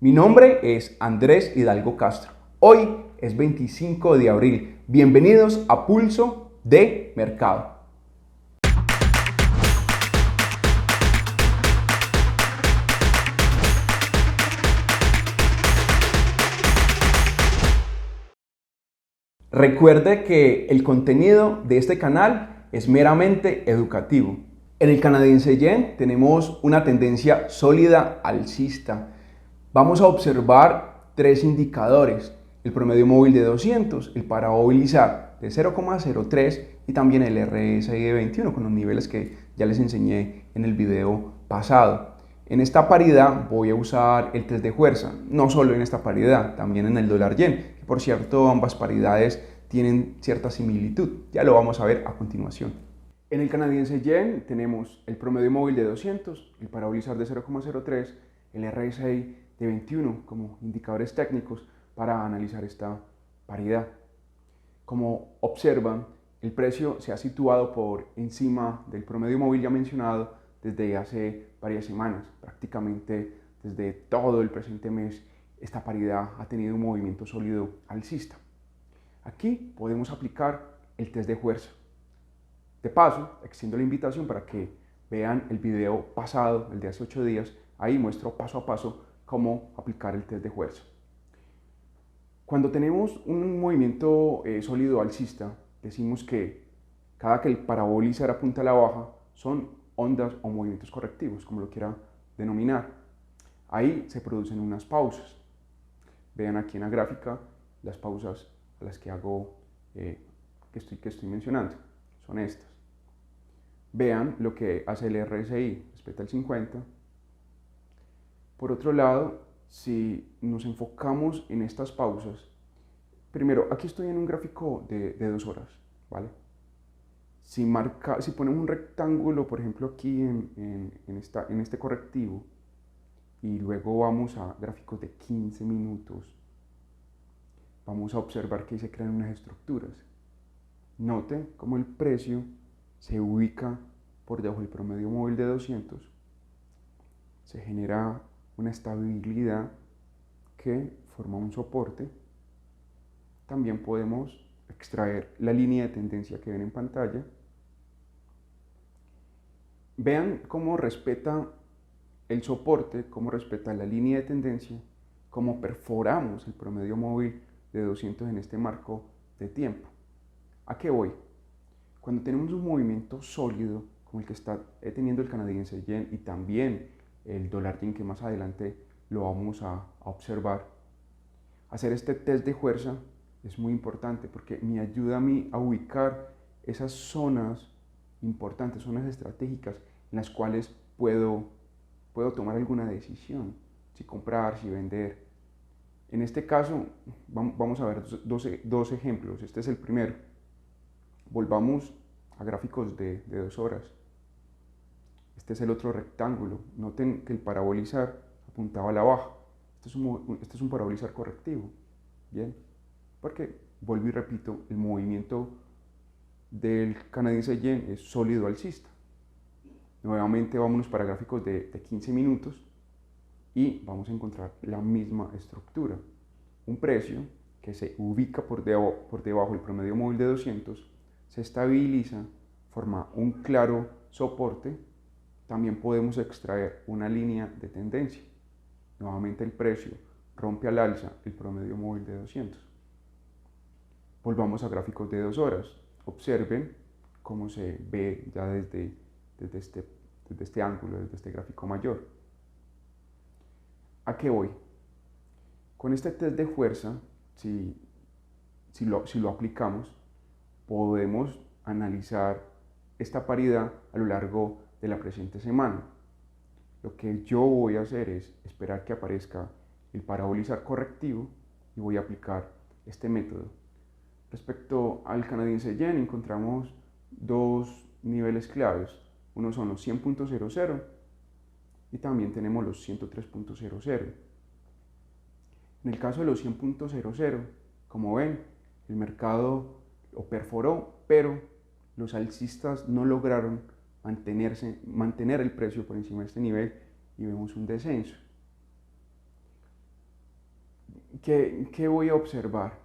Mi nombre es Andrés Hidalgo Castro. Hoy es 25 de abril. Bienvenidos a Pulso de Mercado. Recuerde que el contenido de este canal es meramente educativo. En el canadiense yen tenemos una tendencia sólida alcista. Vamos a observar tres indicadores: el promedio móvil de 200, el parabolicar de 0,03 y también el RSI de 21 con los niveles que ya les enseñé en el video pasado. En esta paridad voy a usar el test de fuerza, no solo en esta paridad, también en el dólar yen, que por cierto ambas paridades tienen cierta similitud, ya lo vamos a ver a continuación. En el canadiense yen tenemos el promedio móvil de 200, el parabolicar de 0,03, el RSI de 21 como indicadores técnicos para analizar esta paridad. Como observan, el precio se ha situado por encima del promedio móvil ya mencionado desde hace varias semanas, prácticamente desde todo el presente mes. Esta paridad ha tenido un movimiento sólido alcista. Aquí podemos aplicar el test de fuerza. De paso, extiendo la invitación para que vean el video pasado, el de hace 8 días. Ahí muestro paso a paso cómo aplicar el test de fuerza. Cuando tenemos un movimiento sólido alcista, decimos que cada que el parabolicar apunta a la baja son ondas o movimientos correctivos, como lo quiera denominar. Ahí se producen unas pausas. Vean aquí en la gráfica las pausas a las que hago, que estoy mencionando. Son estas. Vean lo que hace el RSI respecto al 50. Por otro lado, si nos enfocamos en estas pausas, primero, aquí estoy en un gráfico de 2 horas, ¿vale? Si ponemos un rectángulo, por ejemplo, aquí en este correctivo, y luego vamos a gráficos de 15 minutos, vamos a observar que se crean unas estructuras. Noten cómo el precio se ubica por debajo del promedio móvil de 200, se genera una estabilidad que forma un soporte. También podemos extraer la línea de tendencia que ven en pantalla. Vean cómo respeta el soporte, cómo respeta la línea de tendencia, cómo perforamos el promedio móvil de 200 en este marco de tiempo. ¿A qué voy? Cuando tenemos un movimiento sólido como el que está teniendo el canadiense yen y también el dólar yen, que más adelante lo vamos a observar, hacer este test de fuerza es muy importante porque me ayuda a mí a ubicar esas zonas importantes, zonas estratégicas en las cuales puedo tomar alguna decisión, si comprar, si vender. En este caso vamos a ver dos ejemplos. Este es el primero. Volvamos a gráficos de 2 horas. Este es el otro rectángulo. Noten que el parabolicar apuntaba a la baja. Este es un parabolicar correctivo. Bien, porque vuelvo y repito, el movimiento del canadiense yen es sólido alcista. Nuevamente vámonos para gráficos de 15 minutos y vamos a encontrar la misma estructura. Un precio que se ubica por debajo del promedio móvil de 200, se estabiliza, forma un claro soporte. También podemos extraer una línea de tendencia. Nuevamente el precio rompe al alza el promedio móvil de 200. Volvamos a gráficos de 2 horas. Observen cómo se ve ya desde este ángulo, desde este gráfico mayor. ¿A qué voy? Con este test de fuerza, si lo aplicamos, podemos analizar esta paridad a lo largo de la presente semana. Lo que yo voy a hacer es esperar que aparezca el parabolicar correctivo y voy a aplicar este método. Respecto al canadiense yen encontramos dos niveles claves. Uno son los 100.00 y también tenemos los 103.00. En el caso de los 100.00, como ven, el mercado lo perforó, pero los alcistas no lograron mantener el precio por encima de este nivel y vemos un descenso. ¿Qué voy a observar?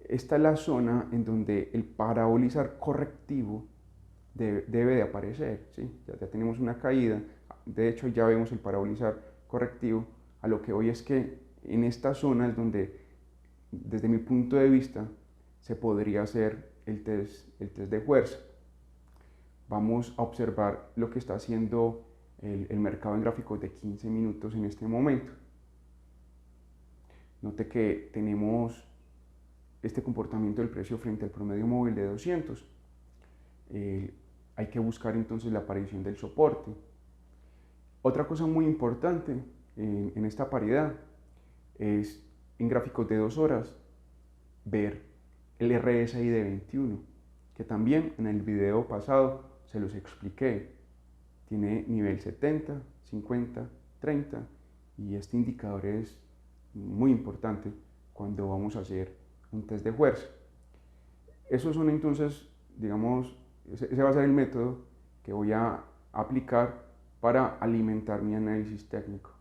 Esta es la zona en donde el parabolizar correctivo debe de aparecer, ¿sí? Ya tenemos una caída, de hecho ya vemos el parabolizar correctivo. A lo que voy es que en esta zona es donde, desde mi punto de vista, se podría hacer el test de fuerza. Vamos a observar lo que está haciendo el mercado en gráficos de 15 minutos en este momento. Note que tenemos este comportamiento del precio frente al promedio móvil de 200. Hay que buscar entonces la aparición del soporte. Otra cosa muy importante en esta paridad es, en gráficos de 2 horas, ver el RSI de 21, que también en el video pasado se los expliqué. Tiene nivel 70, 50, 30 y este indicador es muy importante cuando vamos a hacer un test de fuerza. Esos son entonces, digamos, ese va a ser el método que voy a aplicar para alimentar mi análisis técnico.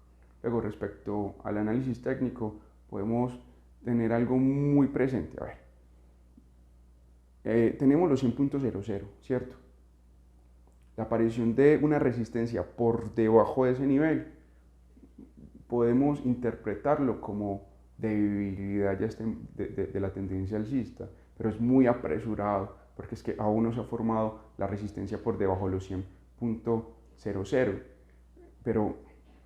Luego, respecto al análisis técnico, podemos tener algo muy presente. A ver, tenemos los 100.00, ¿cierto? La aparición de una resistencia por debajo de ese nivel, podemos interpretarlo como debilidad ya de la tendencia alcista, pero es muy apresurado porque es que aún no se ha formado la resistencia por debajo de los 100.00. Pero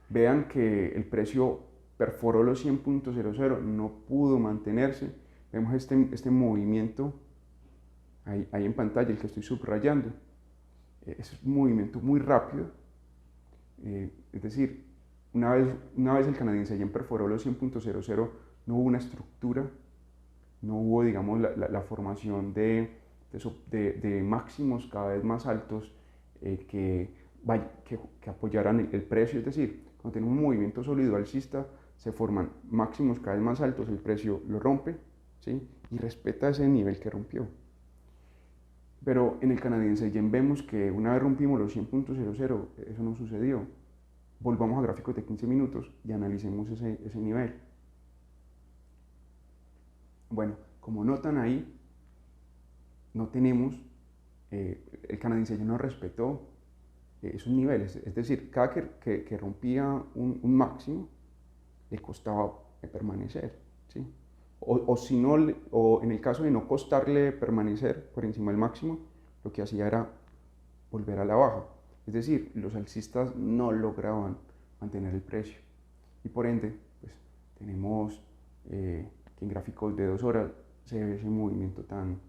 vean que el precio perforó los 100.00, no pudo mantenerse. Vemos este movimiento ahí en pantalla, el que estoy subrayando. Es un movimiento muy rápido, es decir, una vez el canadiense yen perforó los 100.00, no hubo una estructura, no hubo, digamos, la formación de máximos cada vez más altos que apoyaran el precio. Es decir, cuando tiene un movimiento sólido alcista, se forman máximos cada vez más altos, el precio lo rompe, ¿sí? Y respeta ese nivel que rompió. Pero en el canadiense yen vemos que una vez rompimos los 100.00, eso no sucedió. Volvamos a gráficos de 15 minutos y analicemos ese nivel. Bueno, como notan ahí, no tenemos, el canadiense yen no respetó esos niveles. Es decir, cada que rompía un máximo, le costaba permanecer, ¿sí? O en el caso de no costarle permanecer por encima del máximo, lo que hacía era volver a la baja. Es decir, los alcistas no lograban mantener el precio. Y por ende, pues, tenemos que en gráficos de 2 horas se ve ese movimiento tan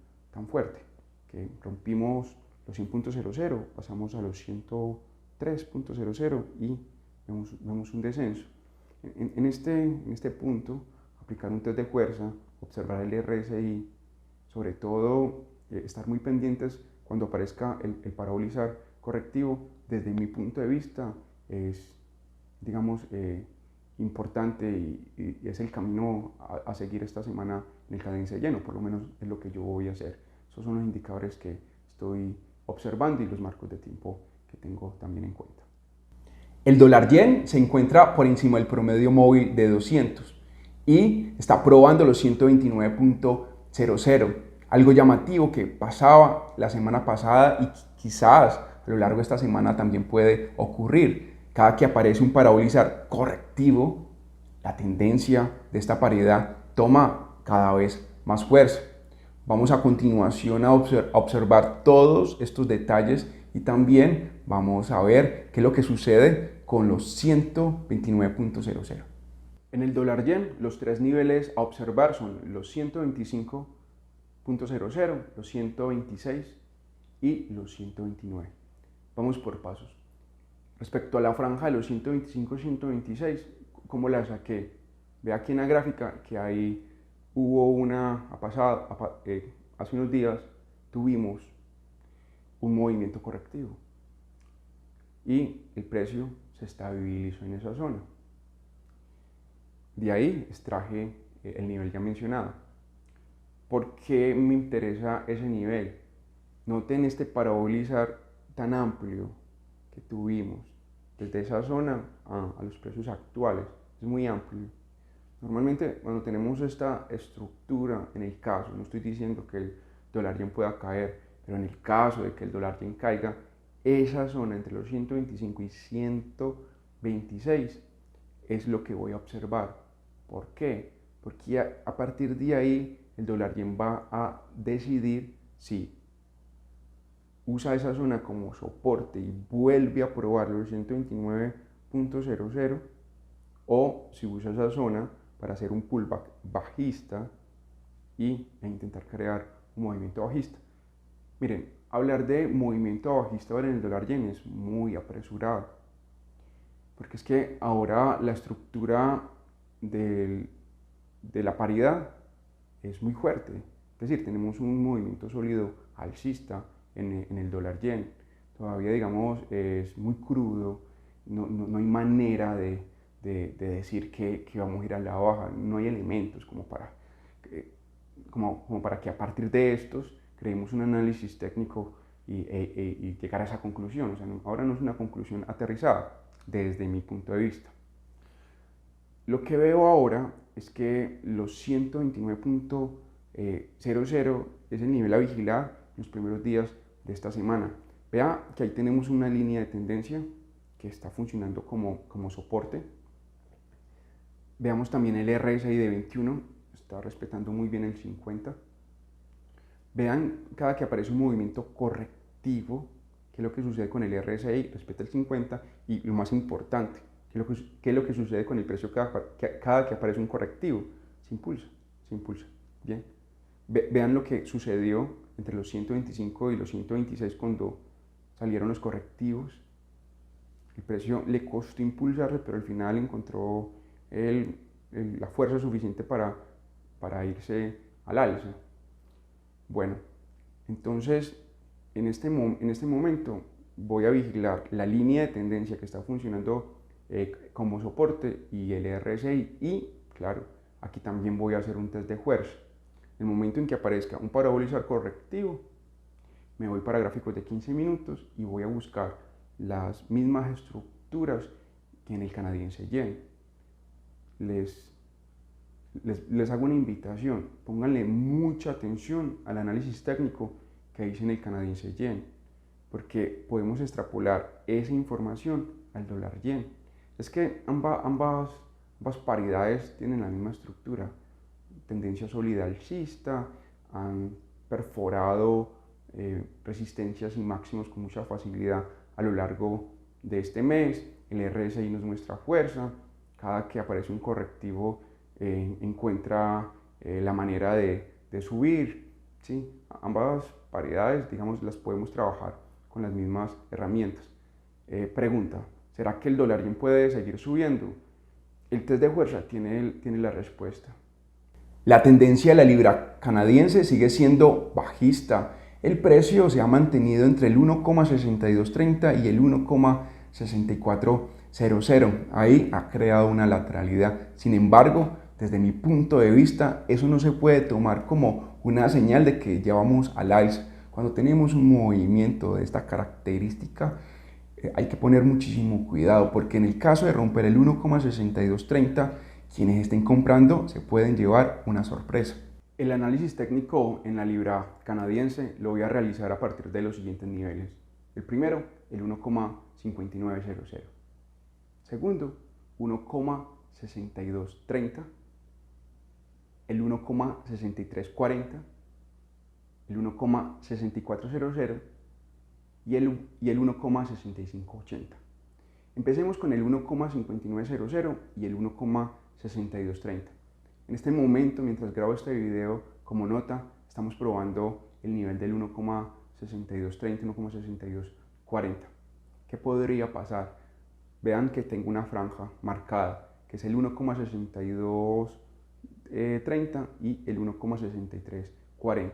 fuerte, que rompimos los 100.00, pasamos a los 103.00 y vemos un descenso. En este punto, aplicar un test de fuerza, observar el RSI, sobre todo estar muy pendientes cuando aparezca el parabolizar correctivo, desde mi punto de vista es, digamos, importante y es el camino a seguir esta semana en el canadiense yen, por lo menos es lo que yo voy a hacer. Esos son los indicadores que estoy observando y los marcos de tiempo que tengo también en cuenta. El dólar yen se encuentra por encima del promedio móvil de 200 y está probando los 129.00, algo llamativo que pasaba la semana pasada y quizás a lo largo de esta semana también puede ocurrir. Cada que aparece un parabolizar correctivo, la tendencia de esta paridad toma cada vez más fuerza. Vamos a continuación a observar todos estos detalles y también vamos a ver qué es lo que sucede con los 129.00. En el dólar yen, los tres niveles a observar son los 125.00, los 126 y los 129. Vamos por pasos. Respecto a la franja de los 125 y 126, ¿cómo la saqué? Ve aquí en la gráfica que ahí hubo hace unos días tuvimos un movimiento correctivo y el precio se estabilizó en esa zona. De ahí extraje el nivel ya mencionado. ¿Por qué me interesa ese nivel? Noten este parabolizar tan amplio que tuvimos desde esa zona a los precios actuales. Es muy amplio. Normalmente cuando tenemos esta estructura, en el caso, no estoy diciendo que el dólar yen pueda caer, pero en el caso de que el dólar yen caiga, esa zona entre los 125 y 126 es lo que voy a observar. ¿Por qué? Porque a partir de ahí el dólar yen va a decidir si usa esa zona como soporte y vuelve a probar los 129.00 o si usa esa zona para hacer un pullback bajista e intentar crear un movimiento bajista. Miren, hablar de movimiento bajista ahora en el dólar yen es muy apresurado, porque es que ahora la estructura de la paridad es muy fuerte. Es decir, tenemos un movimiento sólido alcista en el dólar yen. Todavía, digamos, es muy crudo, no hay manera de decir que vamos a ir a la baja, no hay elementos como para que a partir de estos creemos un análisis técnico y llegar a esa conclusión. O sea, ahora no es una conclusión aterrizada desde mi punto de vista. Lo que veo ahora es que los 129.00 es el nivel a vigilar en los primeros días de esta semana. Vea que ahí tenemos una línea de tendencia que está funcionando como soporte. Veamos también el RSI de 21, está respetando muy bien el 50. Vean cada que aparece un movimiento correctivo, qué es lo que sucede con el RSI, respeta el 50 y lo más importante, qué es lo que sucede con el precio cada que aparece un correctivo, se impulsa. Bien, vean lo que sucedió entre los 125 y los 126 cuando salieron los correctivos. El precio le costó impulsarse, pero al final encontró la fuerza suficiente para irse al alza. Bueno, entonces en este momento voy a vigilar la línea de tendencia que está funcionando como soporte y el RSI y, claro, aquí también voy a hacer un test de fuerza. En el momento en que aparezca un parabolizador correctivo, me voy para gráficos de 15 minutos y voy a buscar las mismas estructuras que en el canadiense yen. Les hago una invitación, pónganle mucha atención al análisis técnico que hice en el canadiense yen, porque podemos extrapolar esa información al dólar yen. Es que ambas paridades tienen la misma estructura, tendencia sólida alcista, han perforado resistencias y máximos con mucha facilidad a lo largo de este mes. El RSI nos muestra fuerza, cada que aparece un correctivo encuentra la manera de subir, ¿sí? Ambas paridades, digamos, las podemos trabajar con las mismas herramientas. Pregunta, ¿será que el dólar yen puede seguir subiendo? El test de fuerza tiene la respuesta. La tendencia de la libra canadiense sigue siendo bajista. El precio se ha mantenido entre el 1,6230 y el 1,6400. Ahí ha creado una lateralidad. Sin embargo, desde mi punto de vista, eso no se puede tomar como una señal de que ya vamos al alza. Cuando tenemos un movimiento de esta característica, hay que poner muchísimo cuidado, porque en el caso de romper el 1,6230, quienes estén comprando se pueden llevar una sorpresa. El análisis técnico en la libra canadiense lo voy a realizar a partir de los siguientes niveles. El primero, el 1,5900. Segundo, 1,6230. El 1,6340. El 1,6400 y el 1,6580. Empecemos con el 1,5900 y el 1,6230. En este momento, mientras grabo este video, como nota, estamos probando el nivel del 1,6230, 1,6240. ¿Qué podría pasar? Vean que tengo una franja marcada, que es el 1,6230 y el 1,6340.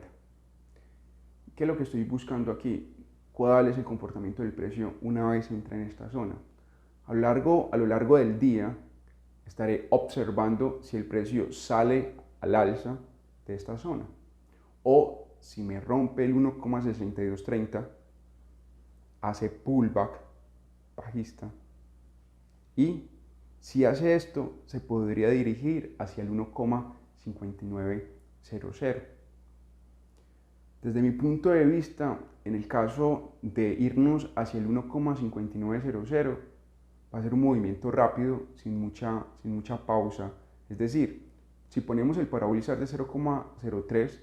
¿Qué es lo que estoy buscando aquí? ¿Cuál es el comportamiento del precio una vez entra en esta zona? A lo largo del día estaré observando si el precio sale al alza de esta zona o si me rompe el 1,6230, hace pullback bajista y Si hace esto, se podría dirigir hacia el 1,5900. Desde mi punto de vista, en el caso de irnos hacia el 1,5900, va a ser un movimiento rápido, sin mucha pausa. Es decir, si ponemos el parabolizar de 0,03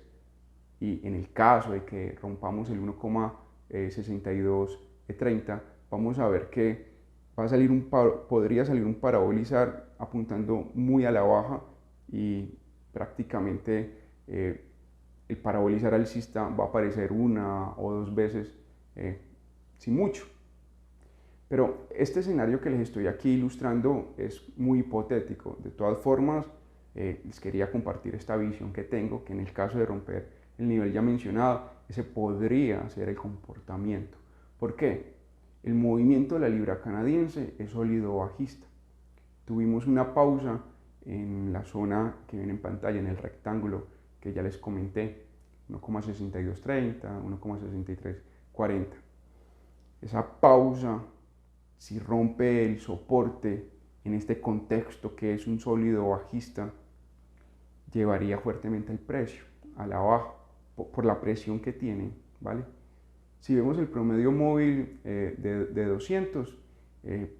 y en el caso de que rompamos el 1,6230, vamos a ver que podría salir un parabolizar apuntando muy a la baja y prácticamente el parabolizar alcista va a aparecer una o dos veces, sin mucho. Pero este escenario que les estoy aquí ilustrando es muy hipotético. De todas formas, les quería compartir esta visión que tengo, que en el caso de romper el nivel ya mencionado, ese podría ser el comportamiento. ¿Por qué? El movimiento de la libra canadiense es sólido bajista. Tuvimos una pausa en la zona que viene en pantalla, en el rectángulo que ya les comenté, 1,6230, 1,6340. Esa pausa, si rompe el soporte en este contexto que es un sólido bajista, llevaría fuertemente el precio a la baja por la presión que tiene, ¿vale? Si vemos el promedio móvil de 200,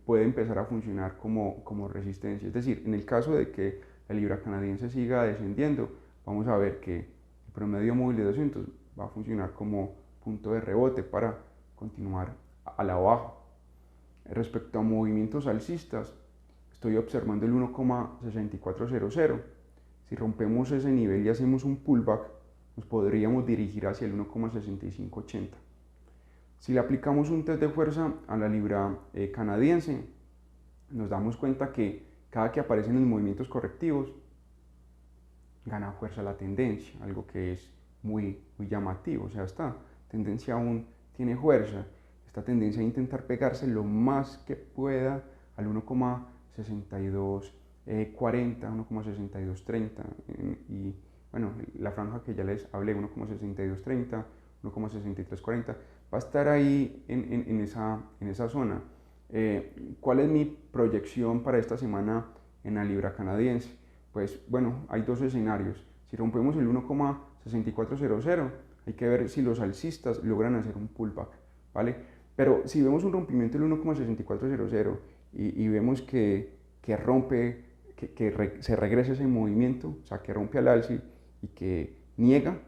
puede empezar a funcionar como resistencia. Es decir, en el caso de que la libra canadiense siga descendiendo, vamos a ver que el promedio móvil de 200 va a funcionar como punto de rebote para continuar a la baja. Respecto a movimientos alcistas, estoy observando el 1,6400. Si rompemos ese nivel y hacemos un pullback, nos podríamos dirigir hacia el 1,6580. Si le aplicamos un test de fuerza a la libra canadiense, nos damos cuenta que cada que aparecen los movimientos correctivos, gana fuerza la tendencia, algo que es muy llamativo. O sea, esta tendencia aún tiene fuerza. Esta tendencia a intentar pegarse lo más que pueda al 1,6240, 1,6230 y bueno, la franja que ya les hablé, 1,6230, 1,6340, va a estar ahí en esa zona. ¿Cuál es mi proyección para esta semana en la libra canadiense? Pues bueno, hay dos escenarios. Si rompemos el 1,6400, hay que ver si los alcistas logran hacer un pullback, ¿vale? Pero si vemos un rompimiento del 1,6400 y vemos que rompe, se regresa ese movimiento, o sea, que rompe al alza y que niega,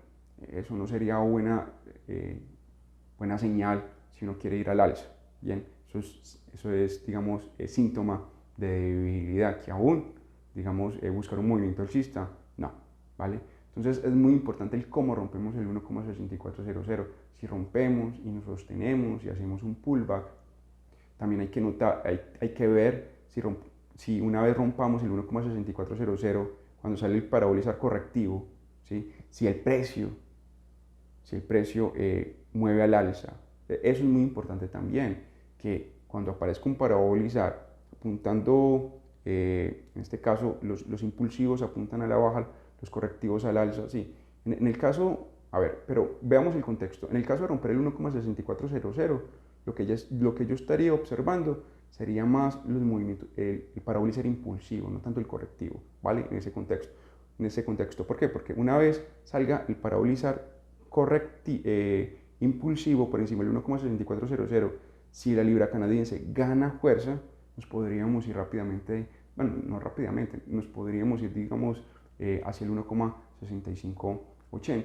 eso no sería buena señal si uno quiere ir al alza. Bien, eso es digamos, síntoma de debilidad, que aún, digamos, buscar un movimiento alcista, no, ¿vale? Entonces es muy importante el cómo rompemos el 1,6400. Si rompemos y nos sostenemos y hacemos un pullback, también hay que notar, hay que ver si una vez rompamos el 1,6400, cuando sale el parabolizar correctivo, ¿sí? si el precio mueve al alza. Eso es muy importante también, que cuando aparezca un parabolizar apuntando, en este caso los impulsivos apuntan a la baja, los correctivos al alza, sí. En el caso, a ver, pero veamos el contexto. En el caso de romper el 1,6400, lo que yo estaría observando sería más los movimientos, el parabolizar impulsivo, no tanto el correctivo, ¿vale? En ese contexto. ¿Por qué? Porque una vez salga el parabolizar impulsivo por encima del 1,6400, si la libra canadiense gana fuerza, nos podríamos ir rápidamente, bueno, no rápidamente, nos podríamos ir, digamos, hacia el 1,6580.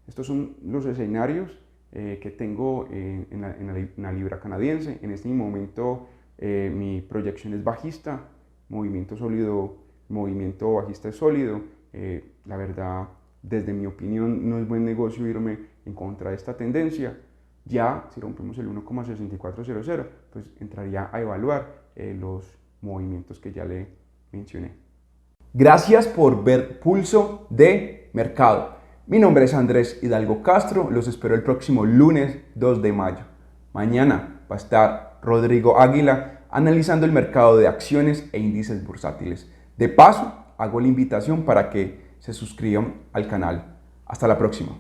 Estos son los escenarios que tengo en la libra canadiense. En este momento mi proyección es bajista, movimiento bajista es sólido. La verdad, desde mi opinión, no es buen negocio irme en contra de esta tendencia. Ya si rompemos el 1,6400, pues entraría a evaluar los movimientos que ya le mencioné. Gracias por ver Pulso de Mercado. Mi nombre es Andrés Hidalgo Castro, los espero el próximo lunes 2 de mayo. Mañana va a estar Rodrigo Águila analizando el mercado de acciones e índices bursátiles. De paso, hago la invitación para que se suscriban al canal. Hasta la próxima.